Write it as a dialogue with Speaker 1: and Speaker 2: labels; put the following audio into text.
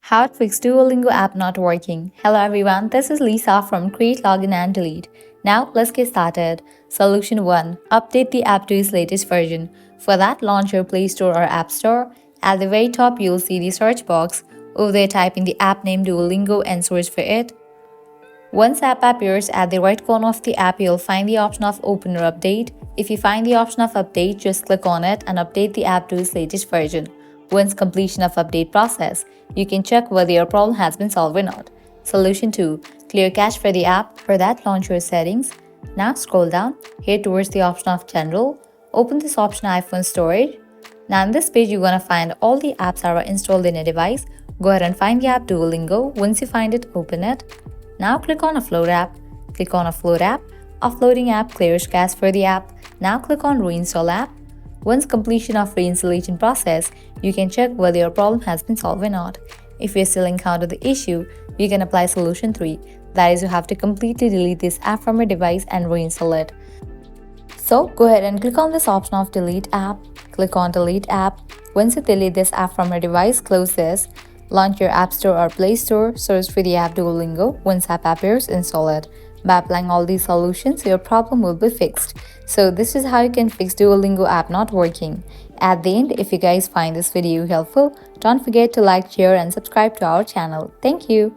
Speaker 1: How to fix Duolingo app not working. Hello everyone, this is Lisa from Create, Login and Delete. Now let's get started. Solution 1. Update the app to its latest version. For that, launch your Play Store or App Store. At the very top, you'll see the search box. Over there, type in the app name Duolingo and search for it. Once app appears, at the right corner of the app, you'll find the option of Open or Update. If you find the option of Update, just click on it and update the app to its latest version. Once completion of update process, you can check whether your problem has been solved or not. Solution 2. Clear cache for the app. For that, launch your settings. Now scroll down, head towards the option of General. Open this option iPhone Storage. Now in this page, you're going to find all the apps that are installed in your device. Go ahead and find the app Duolingo. Once you find it, open it. Now click on Offload app. Click on Offload app. Offloading app clears cache for the app. Now click on Reinstall app. Once completion of reinstallation process, you can check whether your problem has been solved or not. If you still encounter the issue, you can apply solution 3. That is, you have to completely delete this app from your device and reinstall it. So go ahead and click on this option of Delete app. Click on Delete app. Once you delete this app from your device, close this. Launch your App Store or Play Store, search for the app Duolingo. Once app appears, install it. By applying all these solutions, your problem will be fixed. So this is how you can fix Duolingo app not working. At the end, if you guys find this video helpful, don't forget to like, share and subscribe to our channel. Thank you.